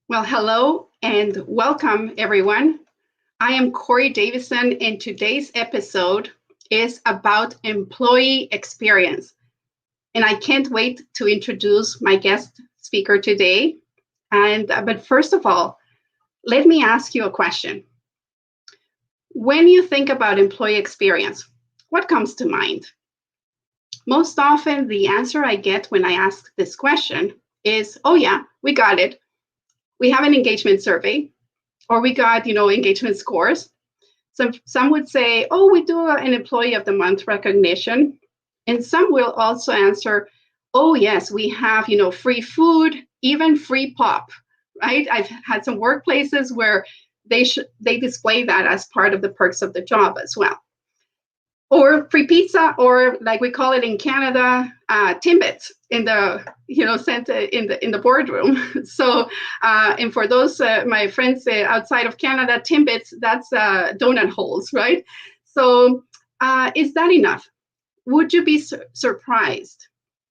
Well, hello and welcome, everyone. I am Corey Davison, and today's episode is about employee experience. And I can't wait to introduce my guest speaker today. But first of all, let me ask you a question. When you think about employee experience, what comes to mind? Most often, the answer I get when I ask this question is, oh, yeah, we got it. We have an engagement survey, or we got, engagement scores. Some would say, oh, we do an employee of the month recognition. And some will also answer, oh, yes, we have, free food, even free pop, right? I've had some workplaces where they display that as part of the perks of the job as well. Or free pizza, or like we call it in Canada, Timbits in the sent in the boardroom. So and for those my friends outside of Canada, Timbits, that's donut holes, right? So is that enough? Would you be surprised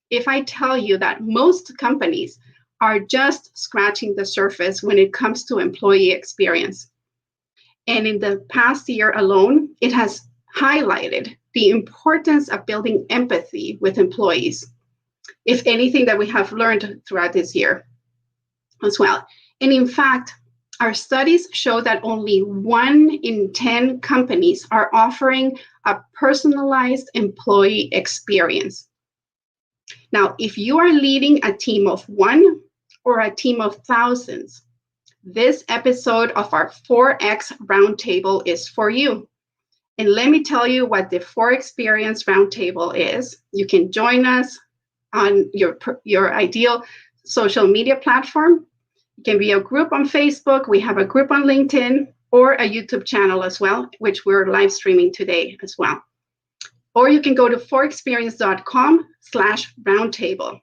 if I tell you that most companies are just scratching the surface when it comes to employee experience? And in the past year alone, it has highlighted the importance of building empathy with employees, if anything that we have learned throughout this year as well. And in fact, our studies show that only 1 in 10 companies are offering a personalized employee experience. Now, if you are leading a team of 1 or a team of thousands, this episode of our 4X Roundtable is for you. And let me tell you what the 4Experience Roundtable is. You can join us on your ideal social media platform. It can be a group on Facebook. We have a group on LinkedIn, or a YouTube channel as well, which we're live streaming today as well. Or you can go to 4experience.com/roundtable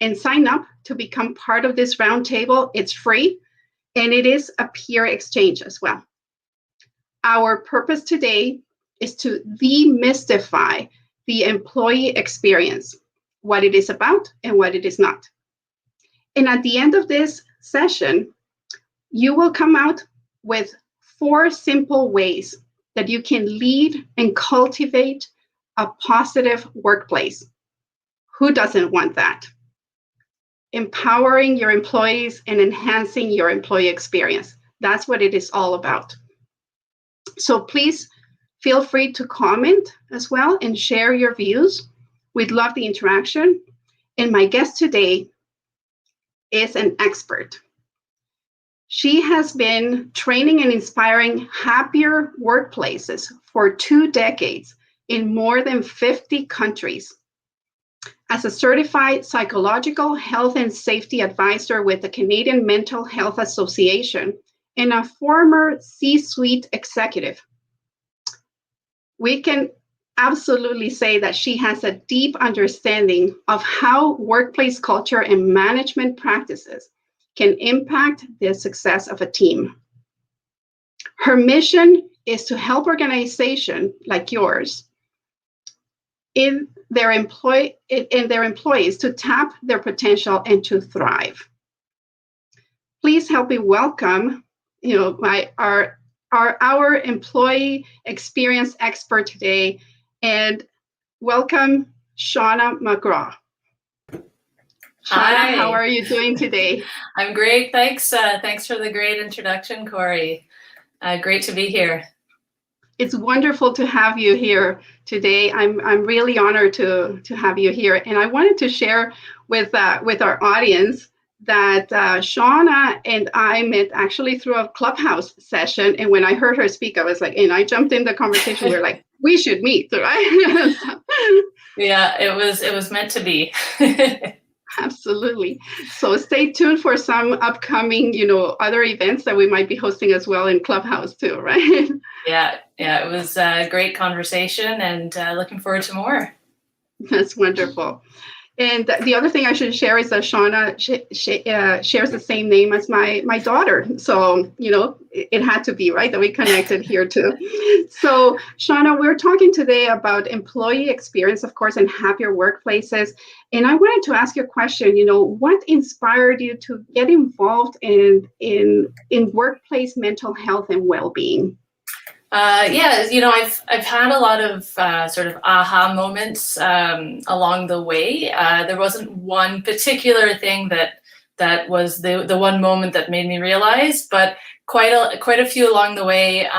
and sign up to become part of this roundtable. It's free, and it is a peer exchange as well. Our purpose today is to demystify the employee experience, what it is about and what it is not. And at the end of this session, you will come out with 4 simple ways that you can lead and cultivate a positive workplace. Who doesn't want that? Empowering your employees and enhancing your employee experience. That's what it is all about. So please feel free to comment as well and share your views. We'd love the interaction. And my guest today is an expert. She has been training and inspiring happier workplaces for 2 decades in more than 50 countries. As a certified psychological health and safety advisor with the Canadian Mental Health Association and a former C-suite executive, we can absolutely say that she has a deep understanding of how workplace culture and management practices can impact the success of a team. Her mission is to help organizations like yours in their employees to tap their potential and to thrive. Please help me welcome, our employee experience expert today, and welcome Sheona McGraw. Hi. Shawna, how are you doing today? I'm great, thanks. Thanks for the great introduction, Corey. Great to be here. It's wonderful to have you here today. I'm really honored to have you here, and I wanted to share with our audience that Shawna and I met actually through a Clubhouse session, and when I heard her speak, I was like, and I jumped in the conversation. We were like, we should meet, right? Yeah, it was meant to be. Absolutely. So stay tuned for some upcoming, other events that we might be hosting as well in Clubhouse too, right? Yeah, it was a great conversation, and looking forward to more. That's wonderful. And the other thing I should share is that Shawna shares the same name as my daughter. So, it had to be, right, that we connected here too. So, Shawna, we're talking today about employee experience, of course, and happier workplaces. And I wanted to ask you a question, what inspired you to get involved in workplace mental health and well-being? I've had a lot of sort of aha moments along the way. There wasn't one particular thing that was the one moment that made me realize, but quite a few along the way.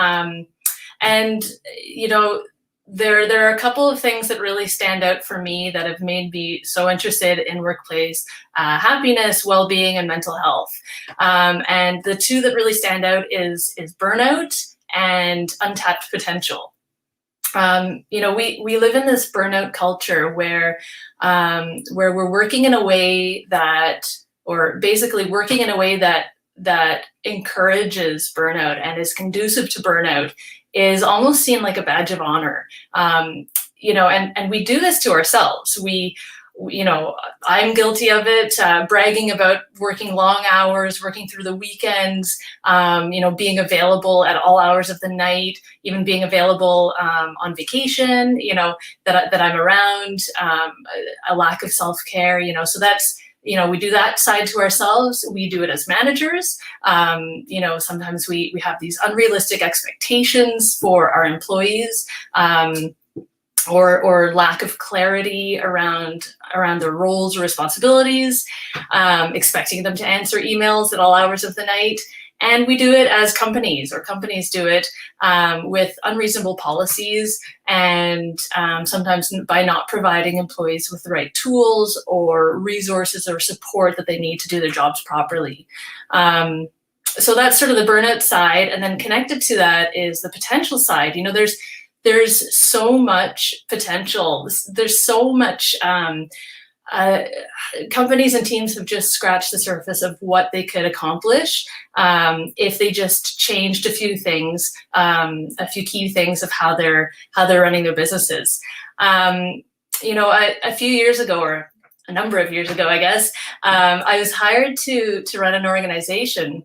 There are a couple of things that really stand out for me that have made me so interested in workplace happiness, well-being, and mental health. And the two that really stand out is burnout and untapped potential. We live in this burnout culture where we're working in a way that encourages burnout and is conducive to burnout is almost seen like a badge of honor. And we do this to ourselves. I'm guilty of it, bragging about working long hours, working through the weekends, being available at all hours of the night, even being available on vacation, that I'm around, a lack of self-care, so that's, we do that side to ourselves. We do it as managers. Sometimes we have these unrealistic expectations for our employees. Or lack of clarity around their roles or responsibilities, expecting them to answer emails at all hours of the night. And we do it as companies do it with unreasonable policies and sometimes by not providing employees with the right tools or resources or support that they need to do their jobs properly. So that's sort of the burnout side. And then connected to that is the potential side. There's so much potential. There's so much, companies and teams have just scratched the surface of what they could accomplish if they just changed a few things, a few key things of how they're running their businesses. A few years ago, or a number of years ago, I guess, I was hired to run an organization.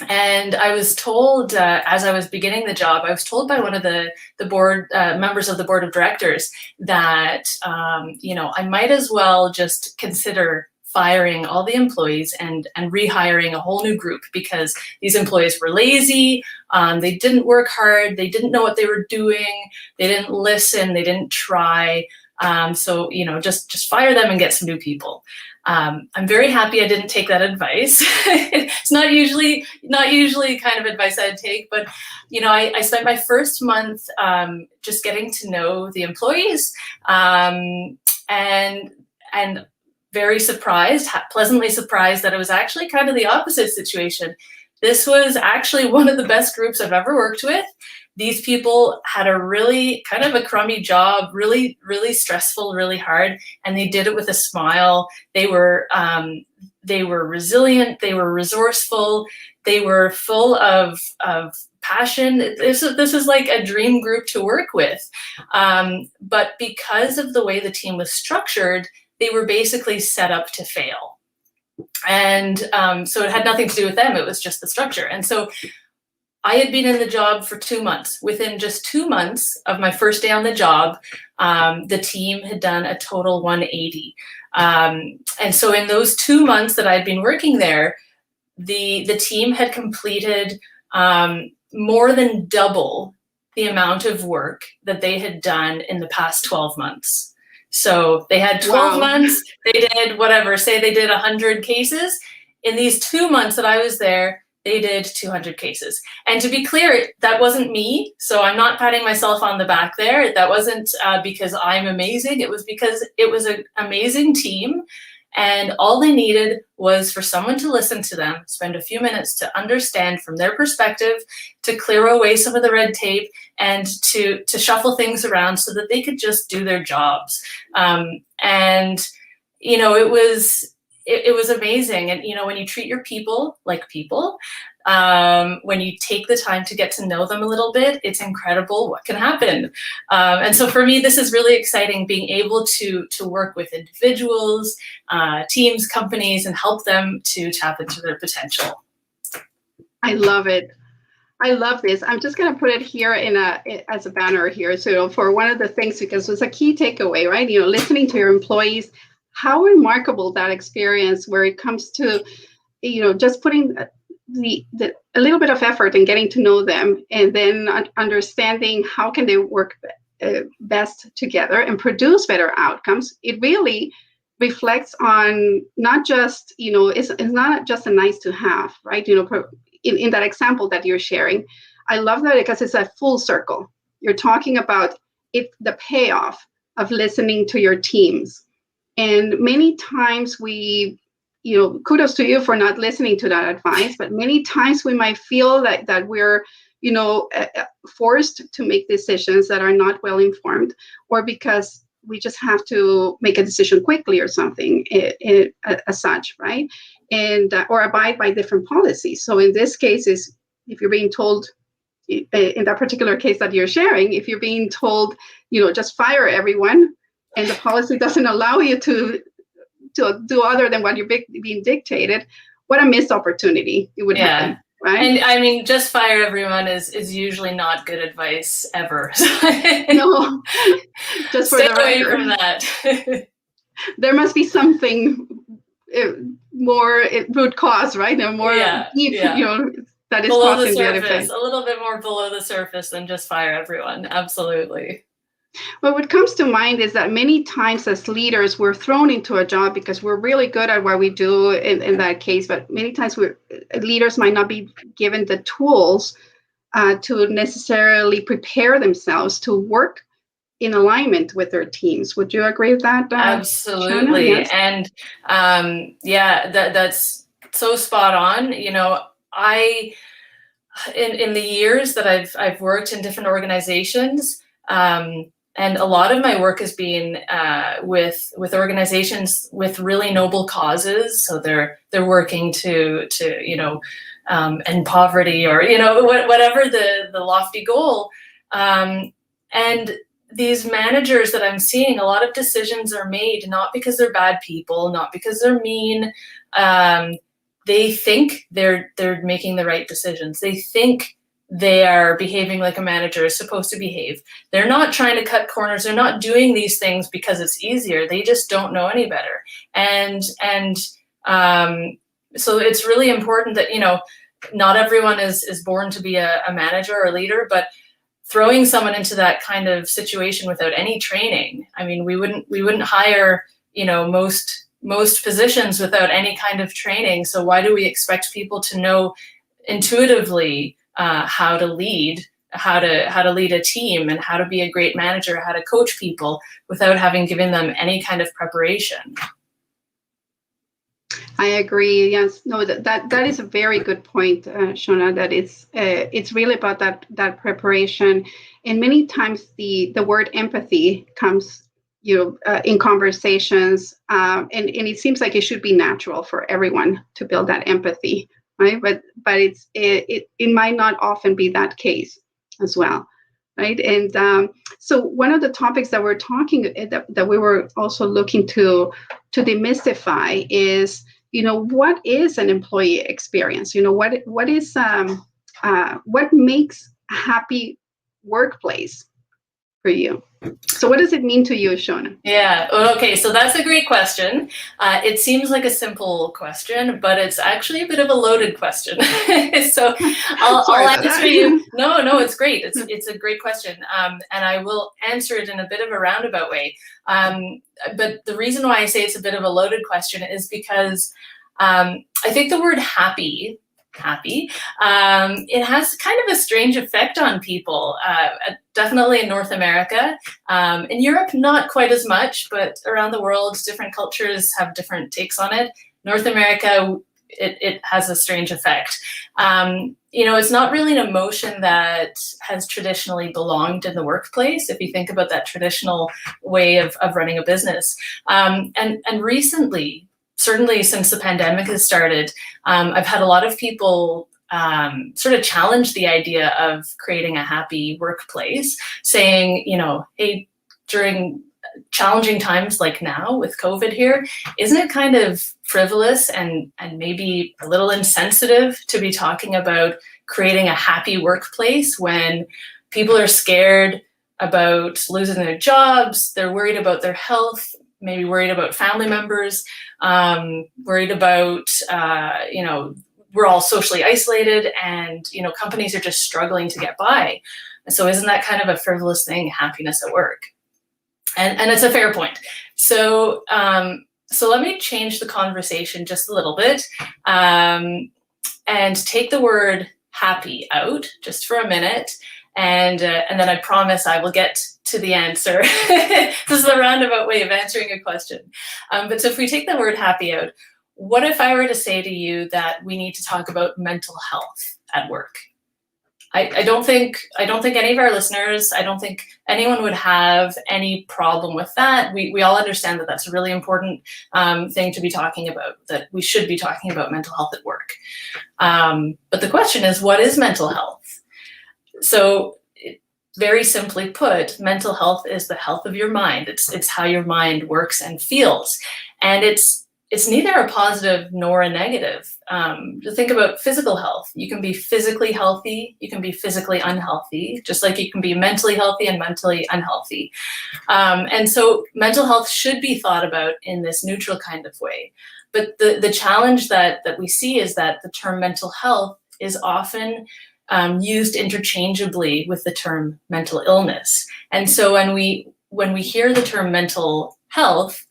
And I was told, as I was beginning the job, I was told by one of the board members of the board of directors that, I might as well just consider firing all the employees and rehiring a whole new group because these employees were lazy, they didn't work hard, they didn't know what they were doing, they didn't listen, they didn't try. So just fire them and get some new people. I'm very happy I didn't take that advice. It's not usually kind of advice I'd take, but I spent my first month just getting to know the employees and very surprised, pleasantly surprised that it was actually kind of the opposite situation. This was actually one of the best groups I've ever worked with. These people had a really kind of a crummy job, really, really stressful, really hard, and they did it with a smile. They were resilient. They were resourceful. They were full of passion. This is like a dream group to work with. But because of the way the team was structured, they were basically set up to fail. And so it had nothing to do with them. It was just the structure. And so I had been in the job for 2 months. Within just 2 months of my first day on the job, the team had done a total 180. And so in those 2 months that I'd been working there, the team had completed more than double the amount of work that they had done in the past 12 months. So they had 12 months, they did whatever, say they did 100 cases. In these 2 months that I was there, they did 200 cases. And to be clear, that wasn't me. So I'm not patting myself on the back there. That wasn't because I'm amazing. It was because it was an amazing team. And all they needed was for someone to listen to them, spend a few minutes to understand from their perspective, to clear away some of the red tape and to shuffle things around so that they could just do their jobs. It it was amazing. And, you know, when you treat your people like people, when you take the time to get to know them a little bit, it's incredible what can happen. And so for me, this is really exciting, being able to work with individuals, teams, companies, and help them to tap into their potential. I love it. I love this. I'm just going to put it here as a banner here. So for one of the things, because it's a key takeaway, right? You know, listening to your employees, how remarkable that experience where it comes to, you know, just putting a little bit of effort in getting to know them, and then understanding how can they work best together and produce better outcomes. It really reflects on not just, you know, it's not just a nice to have, right? You know, in that example that you're sharing, I love that because it's a full circle. You're talking about the payoff of listening to your teams. And many times we, you know, kudos to you for not listening to that advice, but many times we might feel that we're, you know, forced to make decisions that are not well informed, or because we just have to make a decision quickly or something as such, right? And or abide by different policies. So in this case, is if you're being told, in that particular case that you're sharing, if you're being told, you know, just fire everyone, and the policy doesn't allow you to do other than what you're being dictated, what a missed opportunity it would happen, right? And I mean, just fire everyone is usually not good advice ever. No, just for stay the away record, from that. there must be something more root cause, right? No more deep, you know, that is below causing the that surface, effect. a little bit more below the surface than just fire everyone. Absolutely. Well, what comes to mind is that many times as leaders, we're thrown into a job because we're really good at what we do in that case, but many times leaders might not be given the tools to necessarily prepare themselves to work in alignment with their teams. Would you agree with that? Absolutely. Shawna? Yes. And that's so spot on. You know, in the years that I've worked in different organizations, and a lot of my work has been with organizations with really noble causes. So they're working to you know, end poverty, or, you know, whatever the lofty goal. And these managers that I'm seeing, a lot of decisions are made not because they're bad people, not because they're mean. They think they're making the right decisions. They think they are behaving like a manager is supposed to behave. They're not trying to cut corners. They're not doing these things because it's easier. They just don't know any better. And so it's really important that, you know, not everyone is born to be a manager or a leader, but throwing someone into that kind of situation without any training. I mean, we wouldn't hire, you know, most positions without any kind of training. So why do we expect people to know intuitively how to lead a team, and how to be a great manager, how to coach people, without having given them any kind of preparation? I agree. Yes. No, that is a very good point, Shawna. That it's really about that preparation, and many times the word empathy comes, you know, in conversations, and it seems like it should be natural for everyone to build that empathy, right? But it might not often be that case as well, right? And so one of the topics that we're talking that we were also looking to demystify is, you know, what is an employee experience? You know, what is what makes a happy workplace for you? So what does it mean to you, Shawna? Yeah, okay, so that's a great question. It seems like a simple question, but it's actually a bit of a loaded question. So I'll answer you. No, it's great. It's a great question. And I will answer it in a bit of a roundabout way. But the reason why I say it's a bit of a loaded question is because I think the word happy, it has kind of a strange effect on people, definitely in North America. In Europe, not quite as much, but around the world, different cultures have different takes on it. North America, it has a strange effect. You know, it's not really an emotion that has traditionally belonged in the workplace, if you think about that traditional way of running a business. And recently, certainly since the pandemic has started, I've had a lot of people sort of challenge the idea of creating a happy workplace, saying, hey, during challenging times like now with COVID here, isn't it kind of frivolous and maybe a little insensitive to be talking about creating a happy workplace when people are scared about losing their jobs, they're worried about their health, maybe worried about family members, worried about, we're all socially isolated, and, companies are just struggling to get by. And so isn't that kind of a frivolous thing, happiness at work? And it's a fair point. So let me change the conversation just a little bit, and take the word happy out just for a minute. And then I promise I will get to the answer. This is the roundabout way of answering a question. But so if we take the word happy out, what if I were to say to you that we need to talk about mental health at work? I don't think any of our listeners, I don't think anyone would have any problem with that. We all understand that that's a really important thing to be talking about, that we should be talking about mental health at work. But the question is, what is mental health? So very simply put, mental health is the health of your mind. It's how your mind works and feels. And it's neither a positive nor a negative. To think about physical health, you can be physically healthy, you can be physically unhealthy, just like you can be mentally healthy and mentally unhealthy. And so mental health should be thought about in this neutral kind of way. But the challenge that we see is that the term mental health is often used interchangeably with the term mental illness. And so when we hear the term mental health,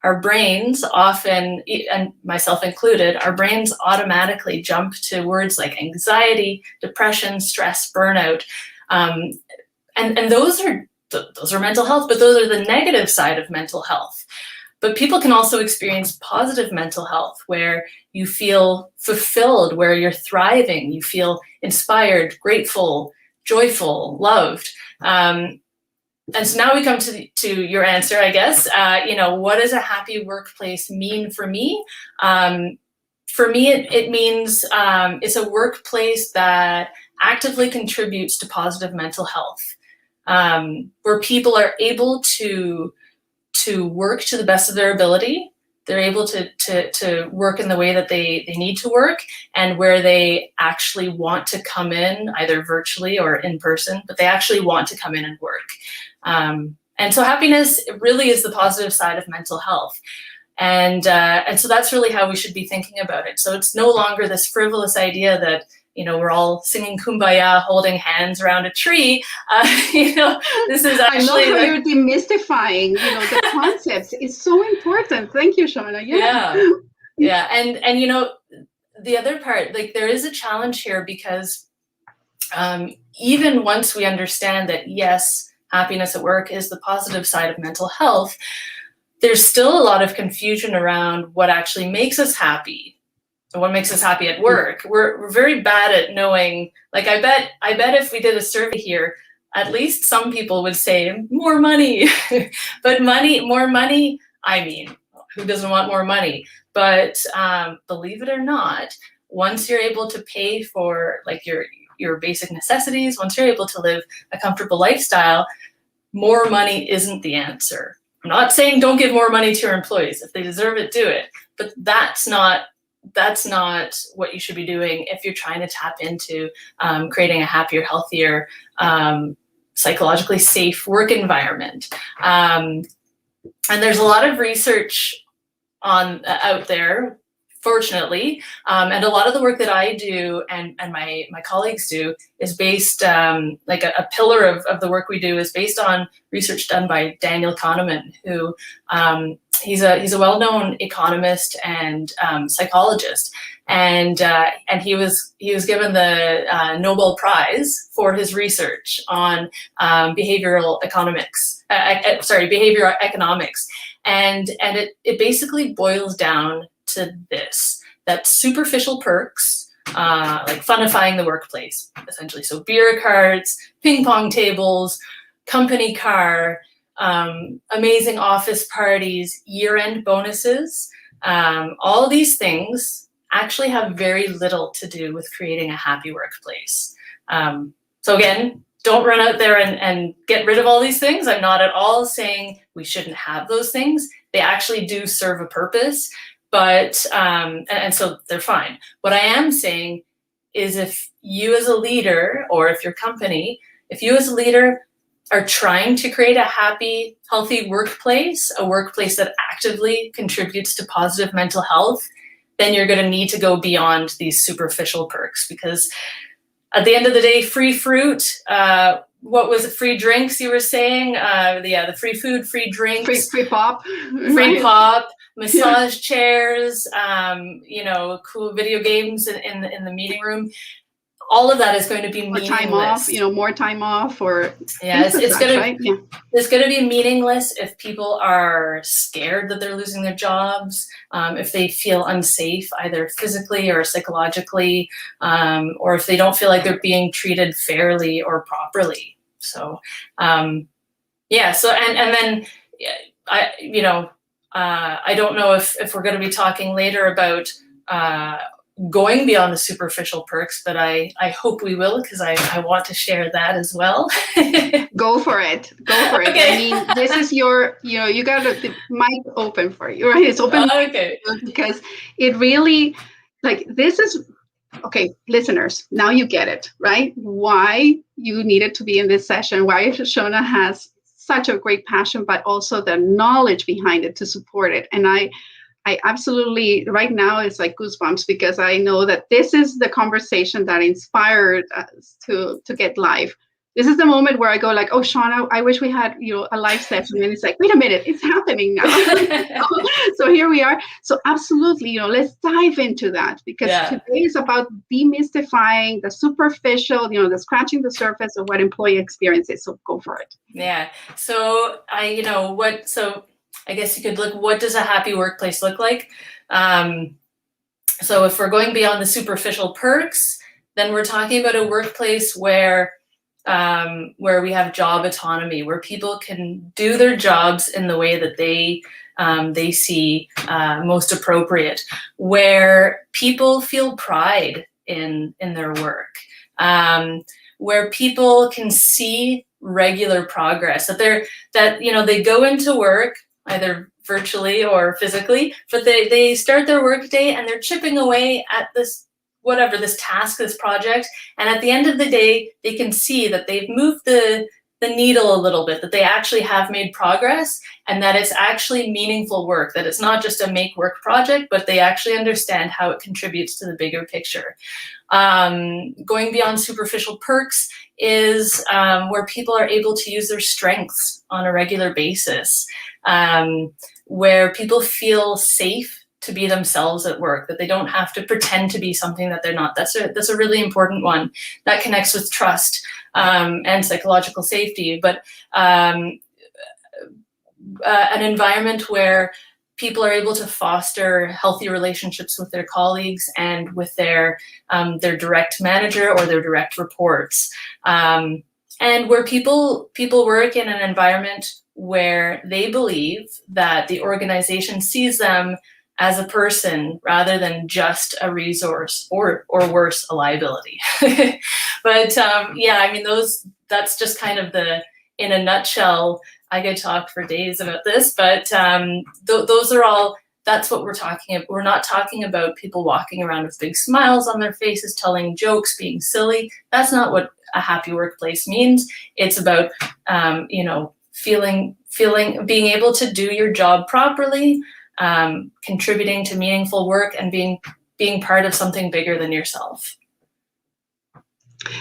our brains often, and myself included, our brains automatically jump to words like anxiety, depression, stress, burnout. And those are mental health, but those are the negative side of mental health. But people can also experience positive mental health, where you feel fulfilled, where you're thriving, you feel inspired, grateful, joyful, loved. And so now we come to your answer, I guess. What does a happy workplace mean for me? For me, it means it's a workplace that actively contributes to positive mental health, where people are able to work to the best of their ability. They're able to work in the way that they need to work, and where they actually want to come in, either virtually or in person, but they actually want to come in and work. And so happiness really is the positive side of mental health. And so that's really how we should be thinking about it. So it's no longer this frivolous idea that, we're all singing Kumbaya, holding hands around a tree. This is actually— I love how you're demystifying, the concepts. It's so important. Thank you, Shawna. Yeah. And the other part, there is a challenge here, because even once we understand that, yes, happiness at work is the positive side of mental health, there's still a lot of confusion around what actually makes us happy and what makes us happy at work. We're very bad at knowing, I bet if we did a survey here, at least some people would say more money. But more money, who doesn't want more money? But believe it or not, once you're able to pay for your basic necessities, once you're able to live a comfortable lifestyle, more money isn't the answer. I'm not saying don't give more money to your employees. If they deserve it, do it. But that's not what you should be doing if you're trying to tap into creating a happier, healthier, psychologically safe work environment. And there's a lot of research out there, fortunately, and a lot of the work that I do and my colleagues do is based, a pillar of the work we do is based on research done by Daniel Kahneman, who he's a well-known economist and psychologist, and he was given the Nobel Prize for his research on behavioral economics, and it basically boils down to this: that superficial perks, like funifying the workplace, essentially. So beer cards, ping pong tables, company car, amazing office parties, year-end bonuses, All these things actually have very little to do with creating a happy workplace. So again, don't run out there and get rid of all these things. I'm not at all saying we shouldn't have those things. They actually do serve a purpose, but, and so they're fine. What I am saying is if you as a leader, or if your company, if you as a leader are trying to create a happy, healthy workplace, a workplace that actively contributes to positive mental health, then you're going to need to go beyond these superficial perks, because at the end of the day, free fruit, what was it, free drinks you were saying? The free food, free drinks. Free pop. Free pop, massage chairs, cool video games in the meeting room. All of that is going to be meaningless. More time off, or it's going to be meaningless if people are scared that they're losing their jobs, if they feel unsafe either physically or psychologically, or if they don't feel like they're being treated fairly or properly. So and then I don't know if we're going to be talking later about going beyond the superficial perks, but I hope we will, because I want to share that as well. Go for it. Okay. I mean, this is your, you got the mic open for you, right? It's open because it really, this is, okay, listeners, now you get it, right? Why you needed to be in this session, why Shawna has such a great passion, but also the knowledge behind it to support it. And I absolutely, right now it's like goosebumps, because I know that this is the conversation that inspired us to get live. This is the moment where I go like, oh, Shawna, I wish we had, a live session. And it's like, wait a minute, it's happening now. So here we are. So absolutely, let's dive into that, because today is about demystifying the superficial, the scratching the surface of what employee experience is. So go for it. Yeah. So I guess you could look, what does a happy workplace look like? So if we're going beyond the superficial perks, then we're talking about a workplace where we have job autonomy, where people can do their jobs in the way that they see most appropriate, where people feel pride in their work, where people can see regular progress, that they go into work either virtually or physically, but they start their work day and they're chipping away at this task, this project, and at the end of the day, they can see that they've moved the needle a little bit, that they actually have made progress, and that it's actually meaningful work, that it's not just a make work project, but they actually understand how it contributes to the bigger picture. Going beyond superficial perks is where people are able to use their strengths on a regular basis, where people feel safe to be themselves at work, that they don't have to pretend to be something that they're not. That's a really important one. That connects with trust and psychological safety, but an environment where people are able to foster healthy relationships with their colleagues and with their direct manager or their direct reports, and where people work in an environment where they believe that the organization sees them as a person rather than just a resource or worse, a liability. But that's just kind of in a nutshell. I could talk for days about this, but those are all, that's what we're talking about. We're not talking about people walking around with big smiles on their faces, telling jokes, being silly. That's not what a happy workplace means. It's about, being able to do your job properly, contributing to meaningful work, and being part of something bigger than yourself.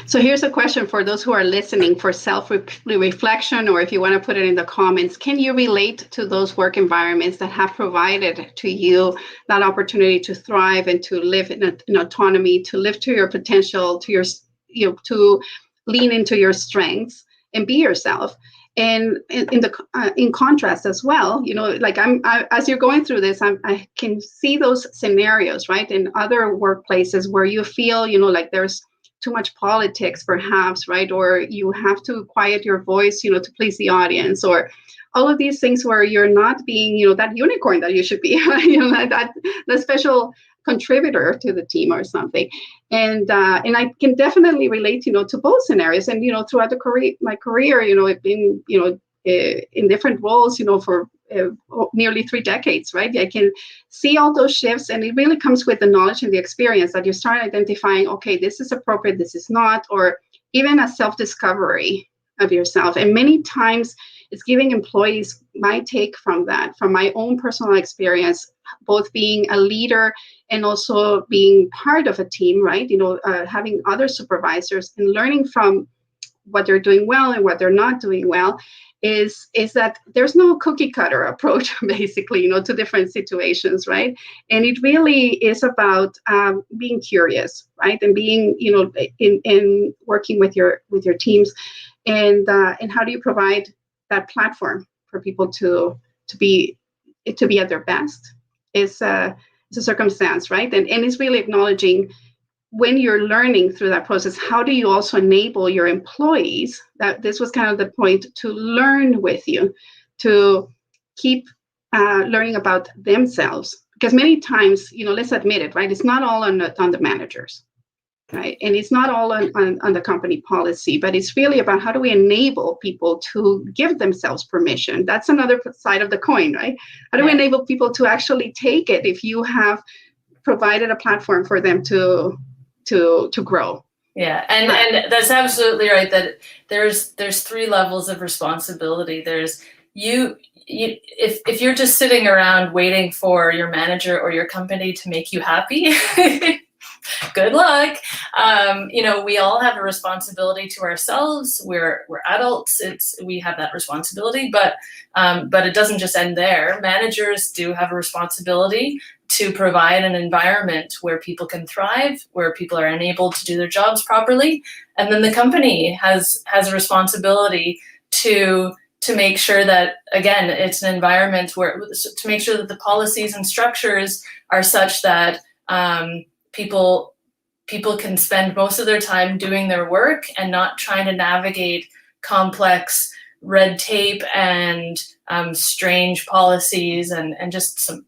So here's a question for those who are listening for self-reflection, or if you want to put it in the comments, can you relate to those work environments that have provided to you that opportunity to thrive and to live in autonomy, to live to your potential, to lean into your strengths and be yourself? And in contrast as well, as you're going through this, I can see those scenarios, right, in other workplaces where you feel, like there's too much politics, perhaps, right? Or you have to quiet your voice, to please the audience, or all of these things where you're not being, that unicorn that you should be, that the special contributor to the team or something. And I can definitely relate, to both scenarios. And, throughout my career, I've been, in different roles, for nearly 3 decades, right? I can see all those shifts, and it really comes with the knowledge and the experience that you start identifying, okay, this is appropriate, this is not, or even a self-discovery of yourself. And many times it's giving employees my take from that, from my own personal experience, both being a leader and also being part of a team, right? Having other supervisors and learning from what they're doing well and what they're not doing well, is that there's no cookie cutter approach, basically, to different situations, right? And it really is about being curious, right? And being, in working with your teams, and how do you provide that platform for people to be at their best? It's a circumstance, right? And it's really acknowledging, when you're learning through that process, how do you also enable your employees, that this was kind of the point, to learn with you, to keep learning about themselves? Because many times, let's admit it, right? It's not all on the managers, right? And it's not all on the company policy, but it's really about how do we enable people to give themselves permission? That's another side of the coin, right? How do we enable people to actually take it if you have provided a platform for them to grow? Yeah, and that's absolutely right, that there's 3 levels of responsibility. There's you if you're just sitting around waiting for your manager or your company to make you happy, good luck. We all have a responsibility to ourselves. We're adults. We have that responsibility, but it doesn't just end there. Managers do have a responsibility to provide an environment where people can thrive, where people are enabled to do their jobs properly. And then the company has a responsibility to make sure that, again, it's an environment where, to make sure that the policies and structures are such that people can spend most of their time doing their work and not trying to navigate complex red tape and strange policies and just some,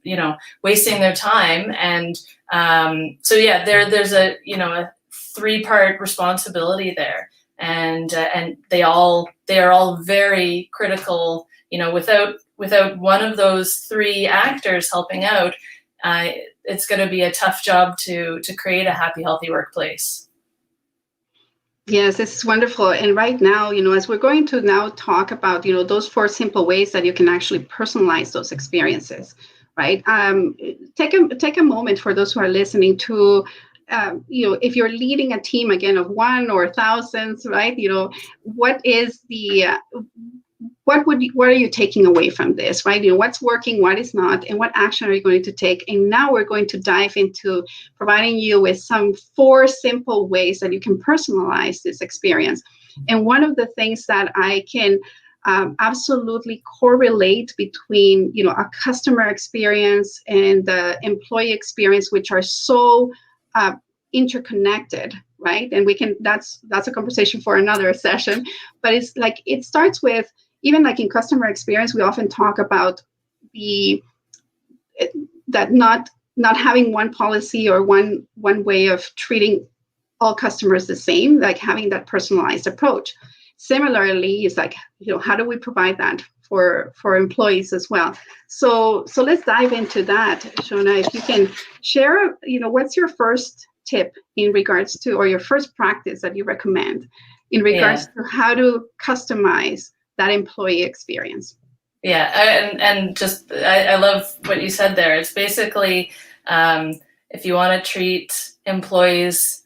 wasting their time. And there's a 3-part responsibility there, and they are all very critical. Without one of those 3 actors helping out, it's going to be a tough job to create a happy, healthy workplace. Yes, this is wonderful. And right now, as we're going to now talk about, those 4 simple ways that you can actually personalize those experiences, right? Take a moment for those who are listening to, if you're leading a team, again, of 1 or thousands, right? What is what are you taking away from this, right? What's working, what is not, and what action are you going to take? And now we're going to dive into providing you with some 4 simple ways that you can personalize this experience. And one of the things that I can absolutely correlate between, a customer experience and the employee experience, which are so interconnected, right? And that's a conversation for another session. But it's like, it starts with, even like in customer experience, we often talk about that not having one policy or one way of treating all customers the same, like having that personalized approach. Similarly, it's like, how do we provide that for employees as well? So let's dive into that. Shawna, if you can share, what's your first tip in regards to, or your first practice that you recommend in regards to how to customize that employee experience? Yeah, and just I love what you said there. It's basically, if you want to treat employees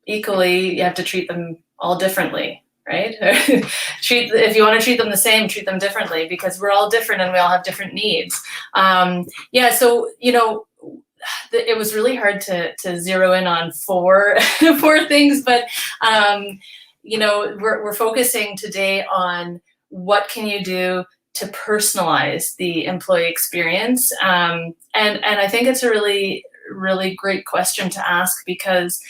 equally, you have to treat them all differently, right? If you want to treat them the same, treat them differently, because we're all different and we all have different needs. So it was really hard to zero in on 4 things, but we're focusing today on what can you do to personalize the employee experience, and I think it's a really, really great question to ask, because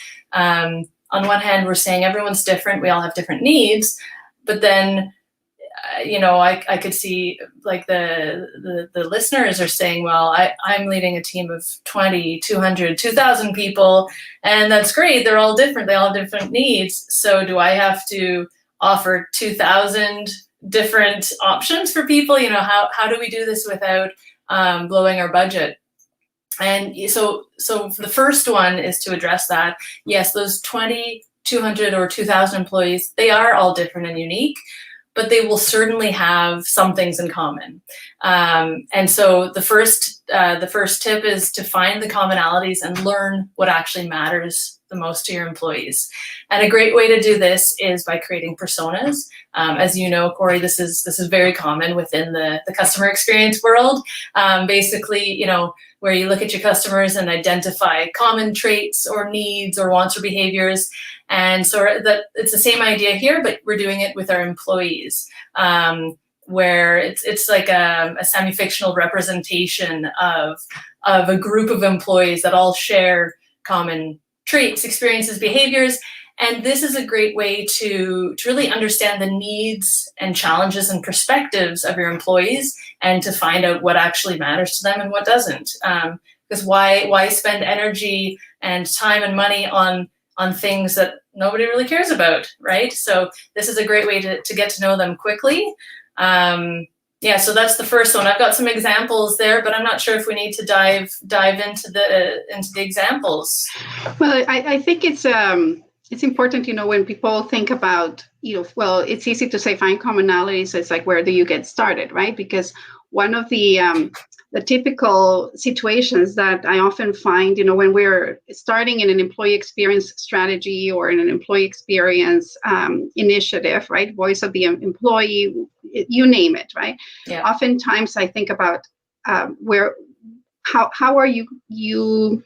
on one hand, we're saying everyone's different, we all have different needs, but then I could see like the listeners are saying, well, I'm leading a team of 20, 200, 2,000 people, and that's great. They're all different. They all have different needs. So do I have to offer 2,000 different options for people? How do we do this without blowing our budget? And so the first one is to address that. Yes, those 20, 200, or 2,000 employees, they are all different and unique, but they will certainly have some things in common. And so the first tip is to find the commonalities and learn what actually matters the most to your employees. And a great way to do this is by creating personas. As you know, Corey, this is very common within the customer experience world. Basically, where you look at your customers and identify common traits or needs or wants or behaviors. And so that it's the same idea here, but we're doing it with our employees, where it's like a semi-fictional representation of a group of employees that all share common traits, experiences, behaviors. And this is a great way to really understand the needs and challenges and perspectives of your employees, and to find out what actually matters to them and what doesn't. Because why spend energy and time and money on things that nobody really cares about, right? So this is a great way to get to know them quickly. So that's the first one. I've got some examples there, but I'm not sure if we need to dive into the examples. Well, I think it's important, when people think about, well, it's easy to say find commonalities. It's like, where do you get started, right? Because one of the typical situations that I often find, when we're starting in an employee experience strategy or in an employee experience initiative, right? Voice of the employee, you name it, right? Yeah. Oftentimes I think about how are you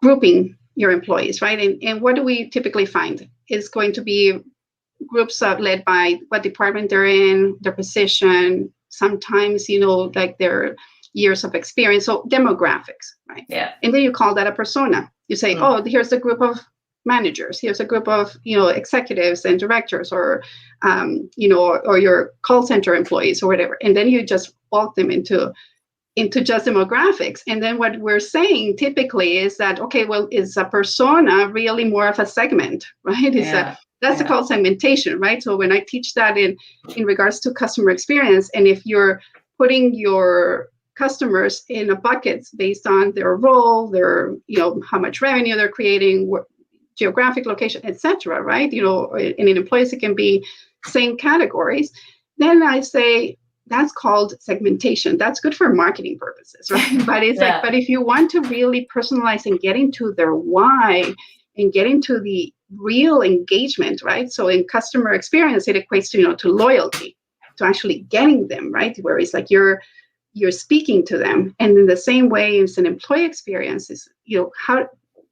grouping your employees, right? And what do we typically find? It's going to be groups led by what department they're in, their position, sometimes, like their years of experience, so demographics, right? Yeah. And then you call that a persona. You say, oh, here's a group of managers, here's a group of, executives and directors, or, or your call center employees or whatever. And then you just walk them into just demographics. And then what we're saying typically is that, okay, well, is a persona really more of a segment, right? That's called segmentation, right? So when I teach that in regards to customer experience, and if you're putting your customers in a buckets based on their role, their, how much revenue they're creating, geographic location, etc., right? And in employees, it can be same categories. Then I say, that's called segmentation. That's good for marketing purposes, right? But it's but if you want to really personalize and get into their why and get into the real engagement, right? So in customer experience, it equates to loyalty, to actually getting them, right? Where it's like you're speaking to them. And in the same way, it's an employee experience, is how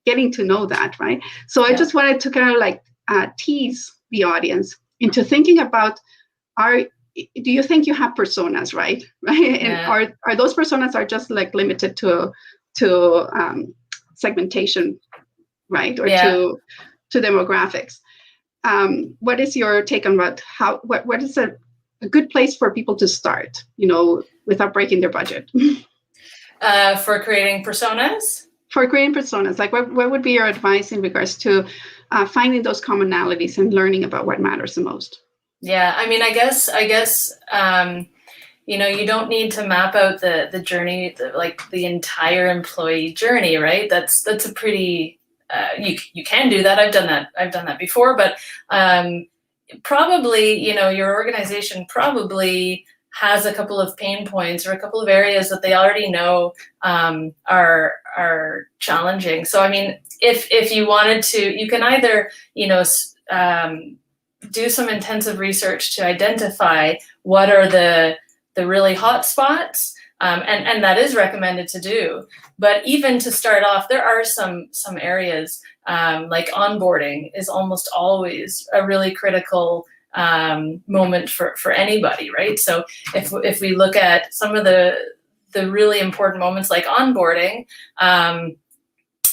getting to know that, right? So I just wanted to kind of like tease the audience into thinking about, do you think you have personas, right? And are those personas are just like limited to segmentation, right? Or to demographics? What is your take on what is a good place for people to start, without breaking their budget? For creating personas? For creating personas, like what would be your advice in regards to finding those commonalities and learning about what matters the most? Yeah, I mean, I guess, you don't need to map out the journey, like the entire employee journey, right? That's a pretty, you can do that. I've done that before, but probably, your organization probably has a couple of pain points or a couple of areas that they already know are challenging. So, I mean, if you wanted to, you can either, do some intensive research to identify what are the really hot spots, and that is recommended to do. But even to start off, there are some areas, like onboarding is almost always a really critical moment for anybody, right? So if we look at some of the really important moments like onboarding,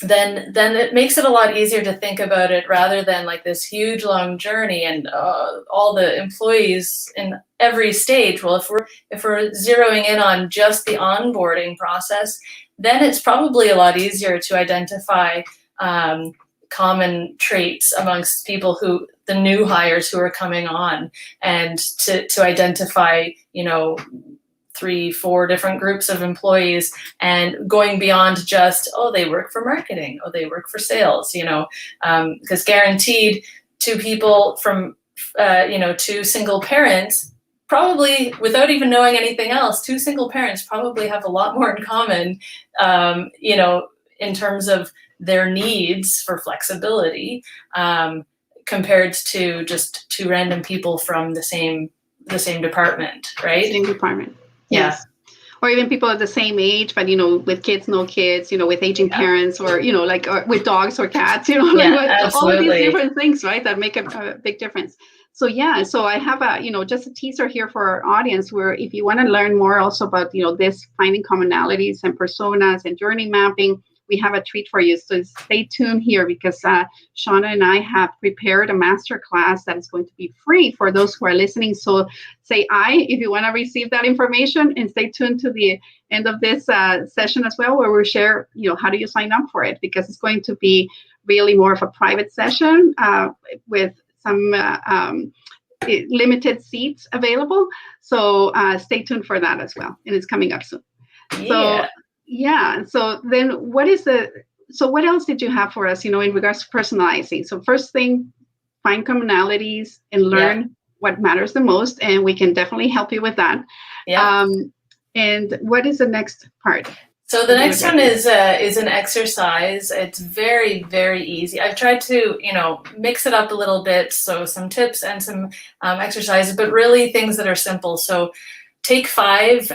then it makes it a lot easier to think about it rather than like this huge long journey and all the employees in every stage. Well, if we're zeroing in on just the onboarding process, then it's probably a lot easier to identify common traits amongst people the new hires who are coming on, and to identify, 3-4 different groups of employees, and going beyond just, oh, they work for marketing, oh, they work for sales, because guaranteed two people from, two single parents, probably without even knowing anything else, two single parents probably have a lot more in common, in terms of their needs for flexibility, compared to just two random people from the same department, right? Same department. Yeah. Yes. Or even people of the same age, but, with kids, no kids, with aging parents, or, or with dogs or cats, all of these different things, right, that make a big difference. So, so I have just a teaser here for our audience, where if you want to learn more also about, this finding commonalities and personas and journey mapping, we have a treat for you. So stay tuned here, because Shawna and I have prepared a masterclass that is going to be free for those who are listening. So say aye if you want to receive that information, and stay tuned to the end of this session as well, where we'll share, how do you sign up for it, because it's going to be really more of a private session with some limited seats available. So stay tuned for that as well. And it's coming up soon. Yeah. So then what else did you have for us, in regards to personalizing? So first thing, find commonalities and learn what matters the most. And we can definitely help you with that. Yeah. And what is the next part? So the next one is an exercise. It's very, very easy. I've tried to, mix it up a little bit. So some tips and some exercises, but really things that are simple. So take 5,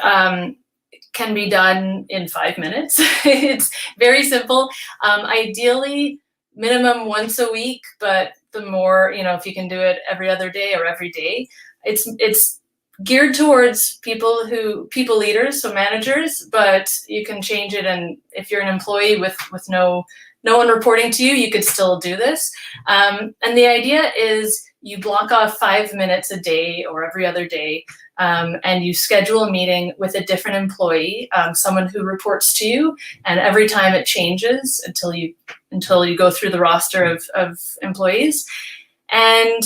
can be done in 5 minutes. It's very simple. Ideally, minimum once a week, but the more, if you can do it every other day or every day, it's geared towards people leaders, so managers, but you can change it. And if you're an employee with no one reporting to you, you could still do this. And the idea is you block off 5 minutes a day or every other day, and you schedule a meeting with a different employee, someone who reports to you, and every time it changes until you go through the roster of employees. And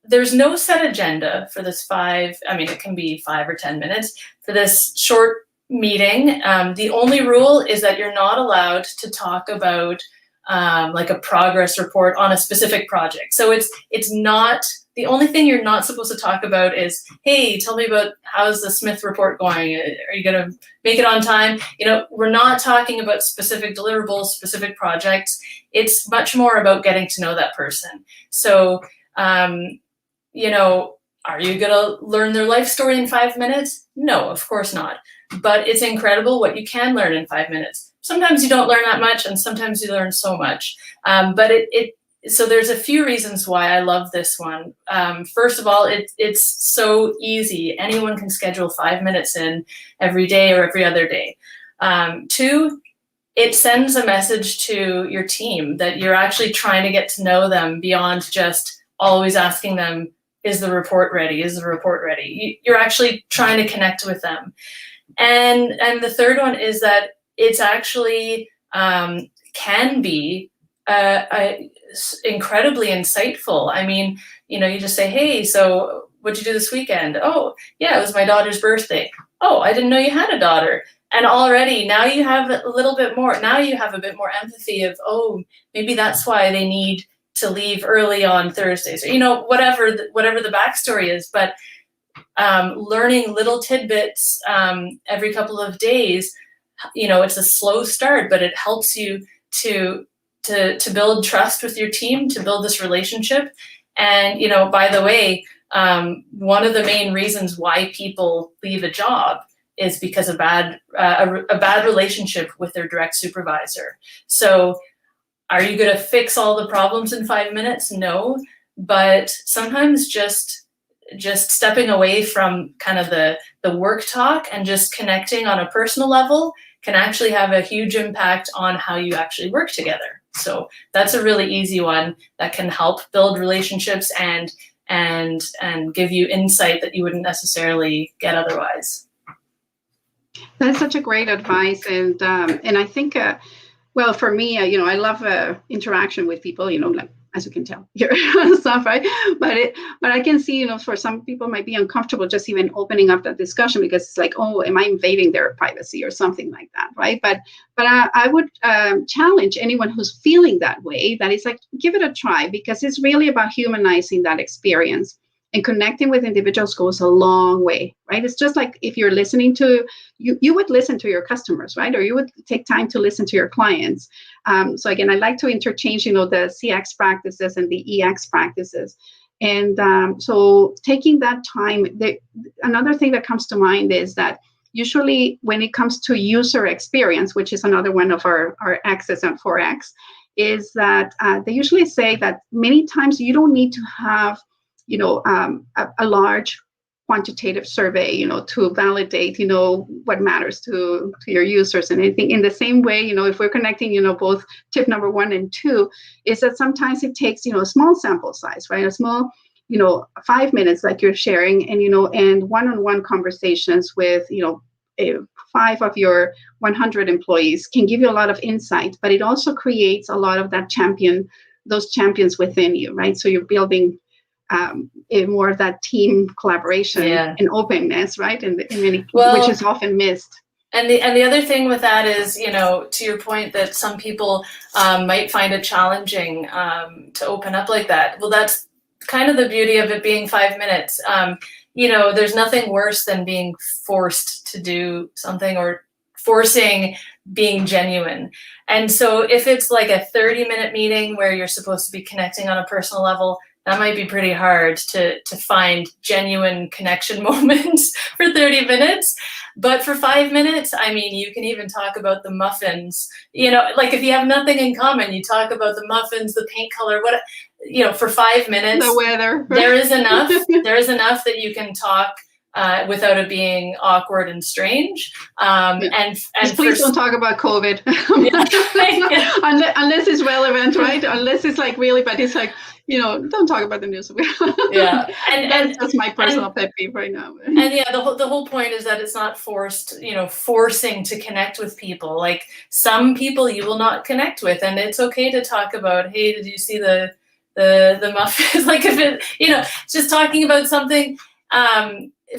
there's no set agenda for this it can be 5 or 10 minutes for this short meeting. The only rule is that you're not allowed to talk about like a progress report on a specific project. So it's not, the only thing you're not supposed to talk about is, hey, tell me about how's the Smith report going? Are you going to make it on time? We're not talking about specific deliverables, specific projects. It's much more about getting to know that person. So, are you going to learn their life story in 5 minutes? No, of course not. But it's incredible what you can learn in 5 minutes. Sometimes you don't learn that much, and sometimes you learn so much. But so there's a few reasons why I love this one. First of all, it's so easy. Anyone can schedule 5 minutes in every day or every other day. 2, it sends a message to your team that you're actually trying to get to know them beyond just always asking them, is the report ready? Is the report ready? You're actually trying to connect with them. And the third one is that it's actually can be incredibly insightful. I mean, you just say, hey, so what'd you do this weekend? Oh, yeah, it was my daughter's birthday. Oh, I didn't know you had a daughter. And already now you have a little bit more. Now you have a bit more empathy of, oh, maybe that's why they need to leave early on Thursdays, or whatever the backstory is. But learning little tidbits every couple of days, it's a slow start, but it helps you to build trust with your team, to build this relationship. And by the way, one of the main reasons why people leave a job is because of a bad relationship with their direct supervisor. So are you going to fix all the problems in 5 minutes? No, but sometimes just stepping away from kind of the work talk and just connecting on a personal level can actually have a huge impact on how you actually work together. So that's a really easy one that can help build relationships and give you insight that you wouldn't necessarily get otherwise. That's such a great advice, and I think, well, for me, I love interaction with people. Like, as you can tell here, stuff, right? But I can see, for some people, it might be uncomfortable just even opening up that discussion, because it's like, oh, am I invading their privacy or something like that, right? But I would challenge anyone who's feeling that way, that it's like, give it a try, because it's really about humanizing that experience. And connecting with individuals goes a long way, right? It's just like if you're listening to, you would listen to your customers, right? Or you would take time to listen to your clients. So again, I like to interchange, the CX practices and the EX practices. And so taking that time, another thing that comes to mind is that usually when it comes to user experience, which is another one of our X's and 4X, is that they usually say that many times you don't need to have a large quantitative survey, to validate, what matters to your users and anything. In the same way, if we're connecting, both tip number 1 and 2, is that sometimes it takes, a small sample size, right? A small, 5 minutes like you're sharing, and, and one-on-one conversations with, 5 of your 100 employees can give you a lot of insight, but it also creates a lot of that those champions within you, right? So you're building more of that team collaboration and openness, right? And which is often missed. And the other thing with that is, to your point that some people might find it challenging to open up like that. Well, that's kind of the beauty of it being 5 minutes. There's nothing worse than being forced to do something or forcing being genuine. And so if it's like a 30-minute meeting where you're supposed to be connecting on a personal level, that might be pretty hard to find genuine connection moments for 30 minutes. But for 5 minutes, you can even talk about the muffins. Like if you have nothing in common, you talk about the muffins, the paint color, for 5 minutes. The weather. There is enough. There is enough that you can talk without it being awkward and strange. And please don't talk about COVID. Unless it's relevant, right? Unless it's like really, but it's like, don't talk about the news. Yeah, and that's my personal pet peeve right now. And the whole point is that it's not forced, forcing to connect with people. Like some people you will not connect with, and it's okay to talk about, hey, did you see the muffins? Like if it, just talking about something.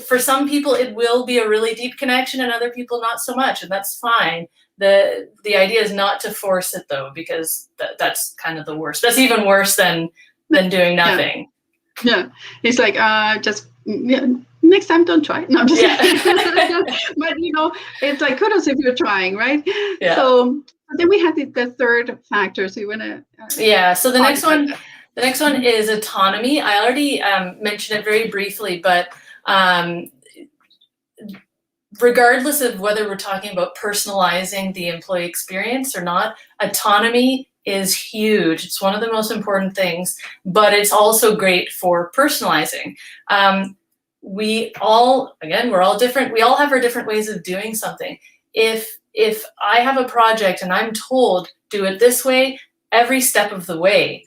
For some people, it will be a really deep connection, and other people not so much, and that's fine. The idea is not to force it though, because that's kind of the worst. That's even worse than doing nothing. Yeah. It's like just next time don't try. No, I'm just but it's like kudos if you're trying, right? Yeah. So then we had the third factor. So you want to so the next one is autonomy. I already mentioned it very briefly, but regardless of whether we're talking about personalizing the employee experience or not, autonomy is huge. It's one of the most important things, but it's also great for personalizing. We're all different. We all have our different ways of doing something. If I have a project and I'm told, do it this way, every step of the way,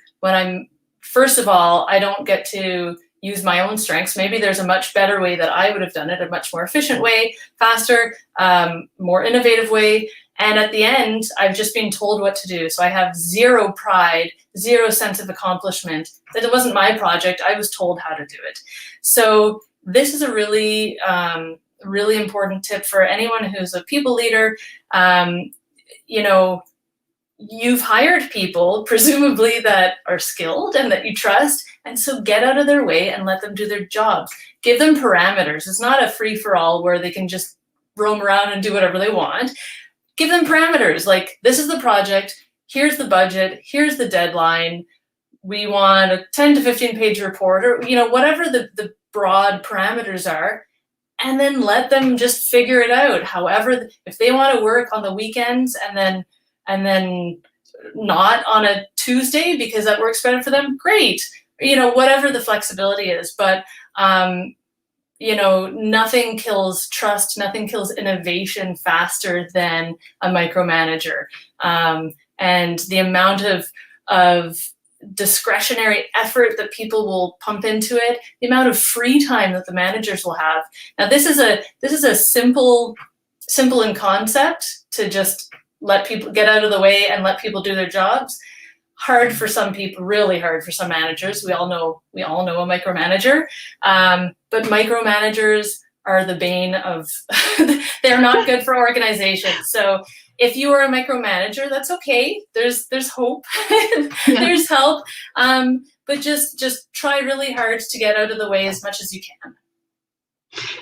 first of all, I don't get to use my own strengths. Maybe there's a much better way that I would have done it, a much more efficient way, faster, more innovative way. And at the end, I've just been told what to do. So I have zero pride, zero sense of accomplishment, that it wasn't my project. I was told how to do it. So this is a really, really important tip for anyone who's a people leader. You've hired people, presumably, that are skilled and that you trust. And so get out of their way and let them do their jobs. Give them parameters. It's not a free-for-all where they can just roam around and do whatever they want. Give them parameters. Like, this is the project. Here's the budget. Here's the deadline. We want a 10 to 15 page report, or whatever the broad parameters are. And then let them just figure it out. However, if they want to work on the weekends and then not on a Tuesday because that works better for them, great. Whatever the flexibility is. But, nothing kills trust, nothing kills innovation faster than a micromanager. And the amount of discretionary effort that people will pump into it, the amount of free time that the managers will have. Now, this is a simple in concept, to just let people get out of the way and let people do their jobs. Hard for some people, really hard for some managers. We all know a micromanager, but micromanagers are the bane of, they're not good for organizations. So if you are a micromanager, that's okay. There's hope, there's help, but just try really hard to get out of the way as much as you can.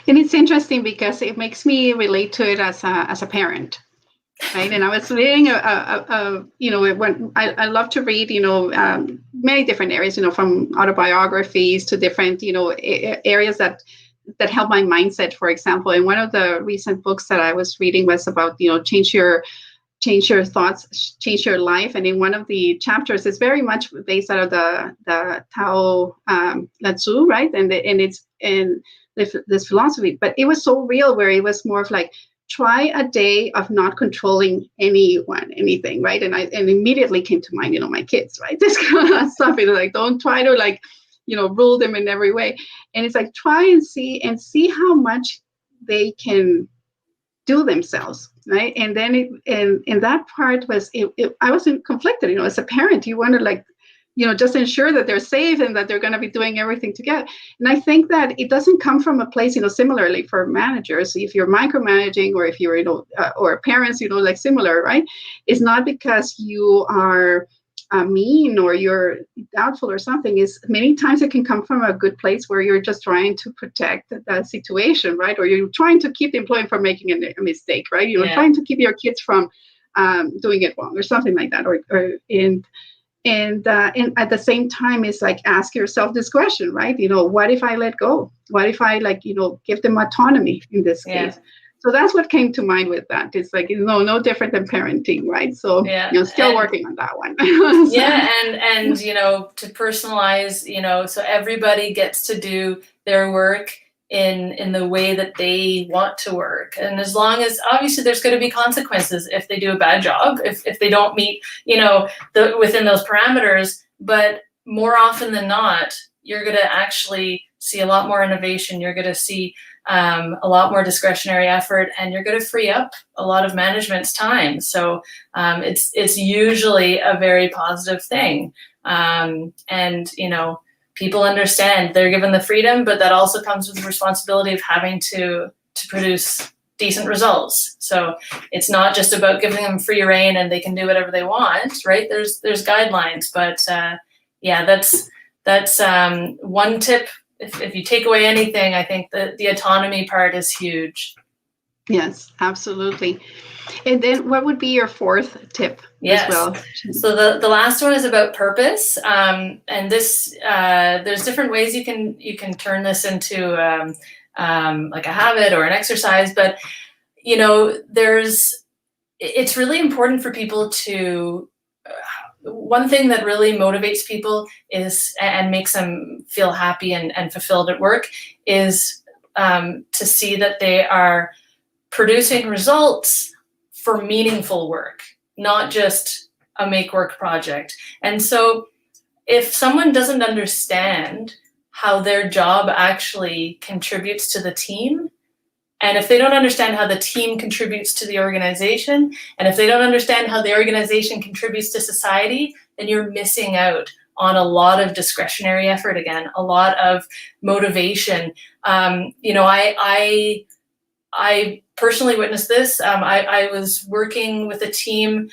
And it's interesting because it makes me relate to it as a parent. Right, and I was reading when I love to read, many different areas, from autobiographies to different, areas that help my mindset, for example. And one of the recent books that I was reading was about, change your thoughts, change your life. And in one of the chapters, it's very much based out of the Tao Lao Tzu, right? And it's in this philosophy, but it was so real, where it was more of like, try a day of not controlling anything, right? And immediately came to mind, my kids, right? This kind of stuff, like, don't try to rule them in every way. And it's like, try and see how much they can do themselves, right? And then and that part was, I was conflicted, as a parent, you want to just ensure that they're safe and that they're going to be doing everything together. And I think that it doesn't come from a place, similarly for managers, if you're micromanaging, or if you're, or parents, similar, right? It's not because you are mean or you're doubtful or something. Is many times it can come from a good place where you're just trying to protect the situation, right? Or you're trying to keep the employee from making a mistake, right? You're trying to keep your kids from doing it wrong or something like that. And at the same time, it's like, ask yourself this question, right? What if I let go? What if I give them autonomy in this case? So that's what came to mind with that. It's like, no different than parenting, right? So still working on that one. So. Yeah, and to personalize, so everybody gets to do their work in the way that they want to work. And as long as, obviously, there's going to be consequences if they do a bad job, if they don't meet, within those parameters. But more often than not, you're going to actually see a lot more innovation. You're going to see a lot more discretionary effort, and you're going to free up a lot of management's time. So it's usually a very positive thing. And, people understand they're given the freedom, but that also comes with the responsibility of having to produce decent results. So it's not just about giving them free rein and they can do whatever they want, right? There's guidelines, but that's one tip. If you take away anything, I think that the autonomy part is huge. Yes, absolutely. And then what would be your fourth tip as well? So the last one is about purpose. And this, there's different ways you can turn this into like a habit or an exercise, but it's really important for people to, one thing that really motivates people is, and makes them feel happy and fulfilled at work, is to see that they are producing results for meaningful work, not just a make work project. And so if someone doesn't understand how their job actually contributes to the team, and if they don't understand how the team contributes to the organization, and if they don't understand how the organization contributes to society, then you're missing out on a lot of discretionary effort, again, a lot of motivation. I personally witnessed this. I was working with a team.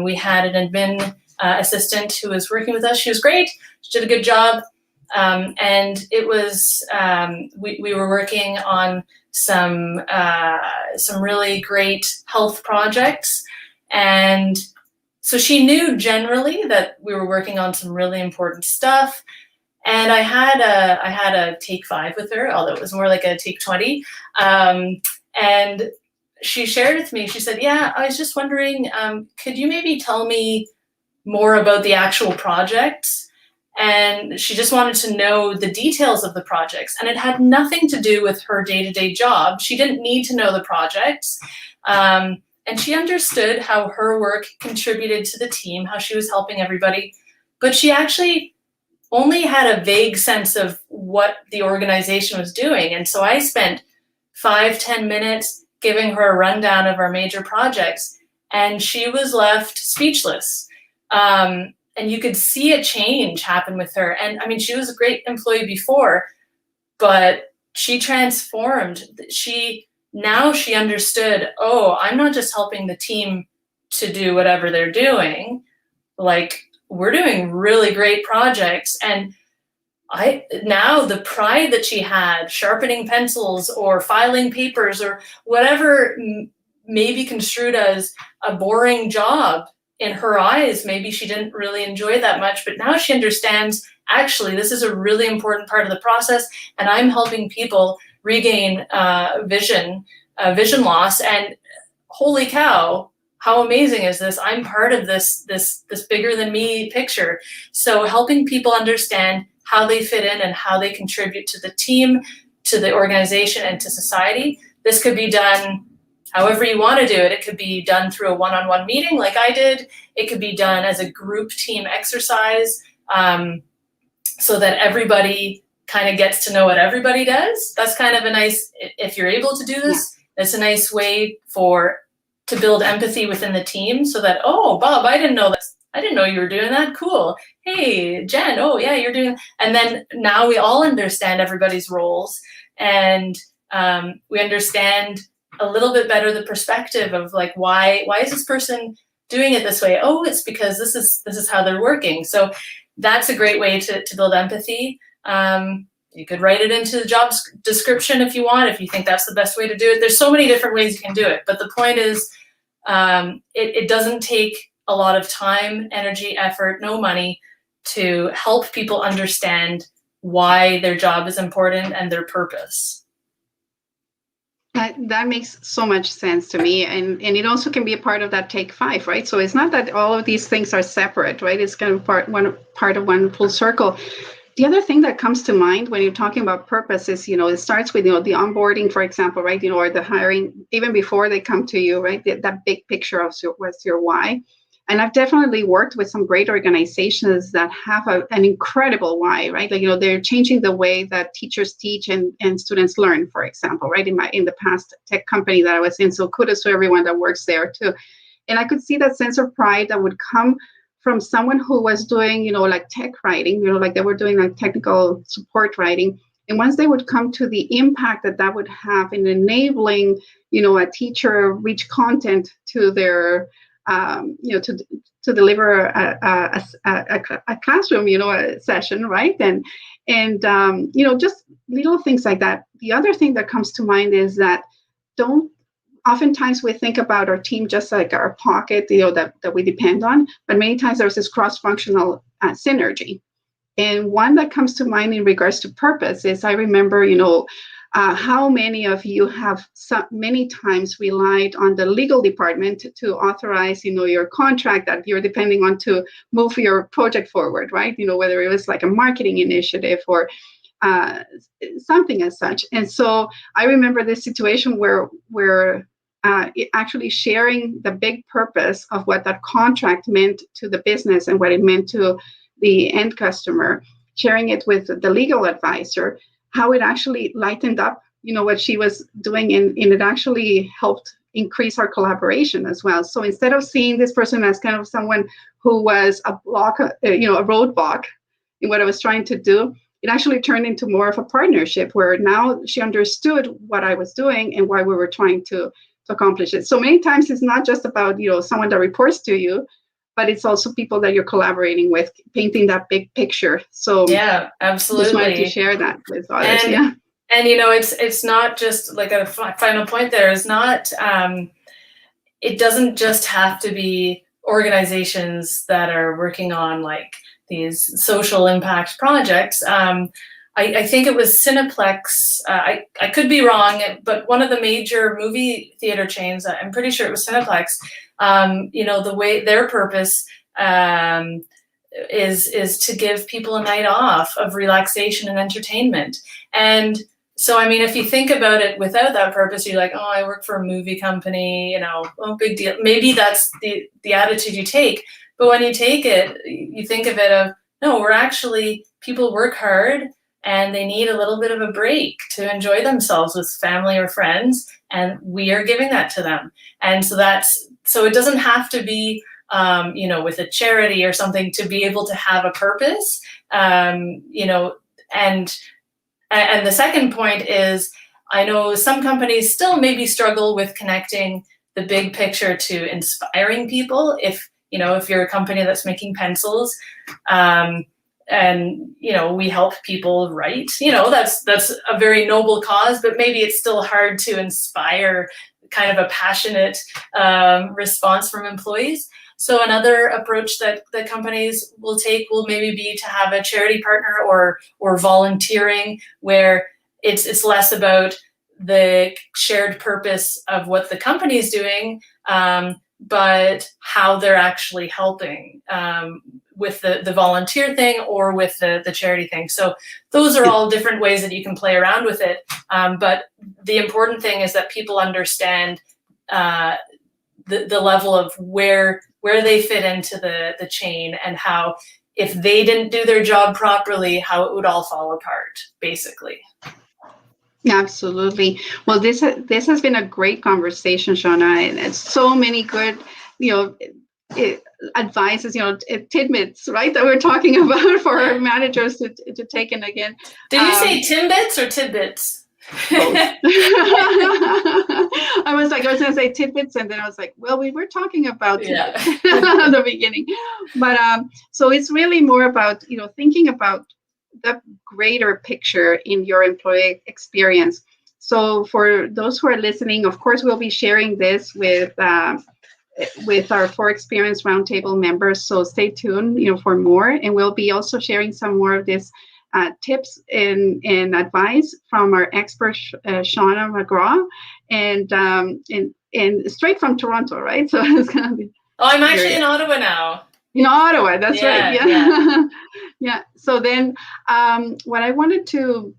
We had an admin assistant who was working with us. She was great. She did a good job. And it was, we were working on some really great health projects. And so she knew generally that we were working on some really important stuff. And I had a take 5 with her, although it was more like a take 20. And she shared with me, she said, yeah, I was just wondering, could you maybe tell me more about the actual projects? and she just wanted to know the details of the projects, and it had nothing to do with her day-to-day job. She didn't need to know the projects, and she understood how her work contributed to the team, how she was helping everybody, but she actually only had a vague sense of what the organization was doing. And so I spent 5-10 minutes giving her a rundown of our major projects, and she was left speechless. And you could see a change happen with her. And I mean, she was a great employee before, but she transformed. Now she understood, oh, I'm not just helping the team to do whatever they're doing. Like, we're doing really great projects. And now the pride that she had, sharpening pencils or filing papers or whatever may be construed as a boring job in her eyes, maybe she didn't really enjoy that much, but now she understands, actually, this is a really important part of the process, and I'm helping people regain vision loss. And holy cow, how amazing is this? I'm part of this bigger than me picture. So helping people understand how they fit in and how they contribute to the team, to the organization, and to society. This could be done however you want to do it. It could be done through a one-on-one meeting like I did. It could be done as a group team exercise, so that everybody kind of gets to know what everybody does. That's kind of a nice, if you're able to do this, it's a nice way to build empathy within the team, so that, oh, Bob, I didn't know that. I didn't know you were doing that. Cool. Hey, Jen, oh yeah, you're doing, and then now we all understand everybody's roles, and we understand a little bit better the perspective of like, why is this person doing it this way? Oh, it's because this is how they're working. So that's a great way to build empathy. You could write it into the job description if you want, if you think that's the best way to do it. There's so many different ways you can do it. But the point is, it doesn't take a lot of time, energy, effort, no money to help people understand why their job is important and their purpose. That makes so much sense to me. And it also can be a part of that Take 5, right? So it's not that all of these things are separate, right? It's kind of part of one full circle. The other thing that comes to mind when you're talking about purpose is, it starts with, the onboarding, for example, right? Or the hiring, even before they come to you, right? That big picture of what's your why. And I've definitely worked with some great organizations that have an incredible why, right? Like, they're changing the way that teachers teach and students learn, for example, right? In the past tech company that I was in. So kudos to everyone that works there too. And I could see that sense of pride that would come from someone who was doing, like tech writing, like they were doing like technical support writing. And once they would come to the impact that would have in enabling, a teacher reach content to their, to deliver a classroom, a session, right? And just little things like that. The other thing that comes to mind is that oftentimes we think about our team just like our pocket, that we depend on, but many times there's this cross-functional synergy. And one that comes to mind in regards to purpose is, I remember, how many of you have many times relied on the legal department to authorize, your contract that you're depending on to move your project forward, right? Whether it was like a marketing initiative or something as such. And so I remember this situation where actually sharing the big purpose of what that contract meant to the business and what it meant to the end customer, sharing it with the legal advisor, how it actually lightened up, what she was doing, and it actually helped increase our collaboration as well. So instead of seeing this person as kind of someone who was a roadblock in what I was trying to do, it actually turned into more of a partnership where now she understood what I was doing and why we were trying to accomplish it. So many times it's not just about, someone that reports to you, but it's also people that you're collaborating with, painting that big picture. So yeah, absolutely. Just wanted to share that with others. And it's not just like a final point there is not, it doesn't just have to be organizations that are working on like these social impact projects. I think it was Cineplex, I could be wrong, but one of the major movie theater chains, I'm pretty sure it was Cineplex, the way their purpose is to give people a night off of relaxation and entertainment. And so, I mean, if you think about it without that purpose, you're like, oh, I work for a movie company, oh, big deal. Maybe that's the attitude you take. But when you take it, you think of it of, no, we're actually, people work hard and they need a little bit of a break to enjoy themselves with family or friends, and we are giving that to them. And so it doesn't have to be, with a charity or something to be able to have a purpose, and the second point is, I know some companies still maybe struggle with connecting the big picture to inspiring people. If you're a company that's making pencils, and we help people write, that's a very noble cause, but maybe it's still hard to inspire kind of a passionate response from employees. So another approach that the companies will take will maybe be to have a charity partner or volunteering, where it's less about the shared purpose of what the company is doing, but how they're actually helping with the volunteer thing or with the charity thing. So those are all different ways that you can play around with it. But the important thing is that people understand the level of where they fit into the chain, and how, if they didn't do their job properly, how it would all fall apart, basically. Absolutely. Well, this has been a great conversation, Shawna, and it's so many good, advices, tidbits, right, that we're talking about for our managers to take in again. Did you say Timbits or tidbits? I was going to say tidbits, and then I was like, well, we were talking about tidbits at the beginning. But so it's really more about, thinking about the greater picture in your employee experience. So for those who are listening, of course, we'll be sharing this with our For Experience Roundtable members. So stay tuned, for more. And we'll be also sharing some more of this tips and advice from our expert, Sheona McGraw, and straight from Toronto, right? So it's going to be. Oh, I'm actually in Ottawa now. In Ottawa, that's right. Yeah. Yeah. So then what I wanted to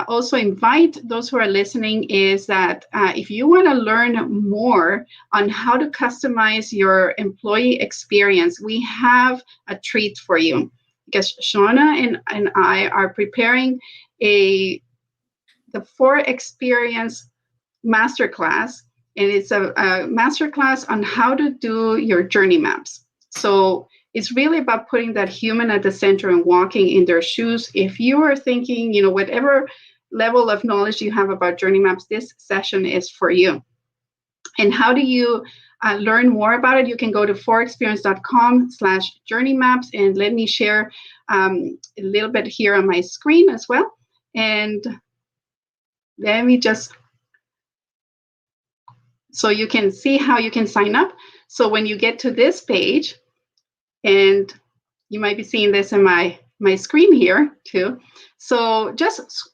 also invite those who are listening is that if you want to learn more on how to customize your employee experience, we have a treat for you. Because Shawna and I are preparing the For Experience Masterclass, and it's a masterclass on how to do your journey maps. So it's really about putting that human at the center and walking in their shoes. If you are thinking, whatever level of knowledge you have about journey maps, this session is for you. And how do you learn more about it? You can go to forexperience.com/journeymaps, and let me share a little bit here on my screen as well. And let me so you can see how you can sign up. So when you get to this page, and you might be seeing this in my screen here too. So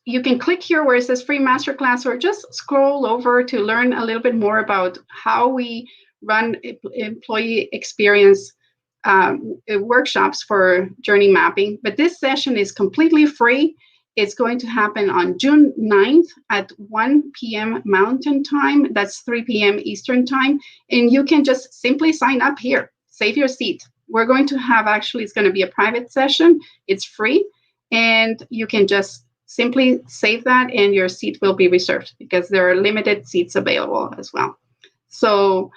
you can click here where it says free masterclass, or just scroll over to learn a little bit more about how we run employee experience workshops for journey mapping. But this session is completely free. It's going to happen on June 9th at 1 p.m. Mountain Time. That's 3 p.m. Eastern Time. And you can just simply sign up here. Save your seat. We're going to have, it's going to be a private session. It's free. And you can just simply save that, and your seat will be reserved because there are limited seats available as well. So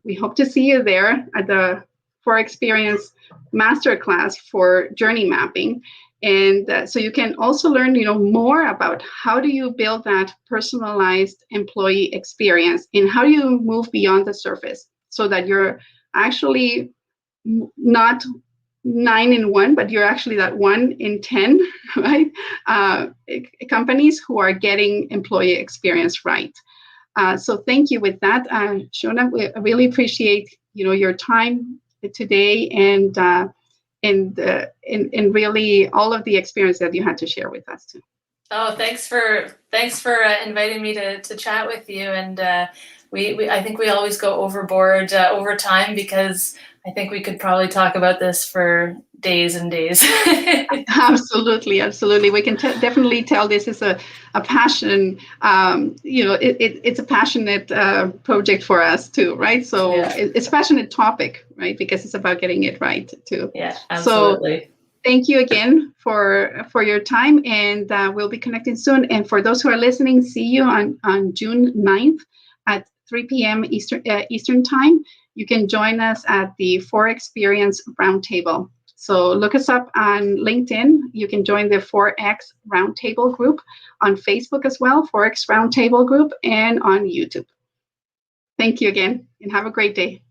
we hope to see you there at the For Experience Masterclass for journey mapping. And so you can also learn, more about how do you build that personalized employee experience, and how do you move beyond the surface so that you're actually not 9 in 1, but you're actually that 1 in 10, right? Companies who are getting employee experience right. So thank you with that, Shawna. I really appreciate your time today, and really all of the experience that you had to share with us too. Oh, thanks for inviting me to chat with you. And I think we always go overboard over time, because I think we could probably talk about this for days and days. Absolutely, absolutely. We can definitely tell this is a passion. It's a passionate project for us too, right? So Yeah. it's a passionate topic, right? Because it's about getting it right too. Yeah, absolutely. So thank you again for your time, and we'll be connecting soon. And for those who are listening, see you on June 9th at 3 p.m. Eastern time. You can join us at the Experience Roundtable. So look us up on LinkedIn. You can join the 4X Roundtable group on Facebook as well, 4X Roundtable group, and on YouTube. Thank you again, and have a great day.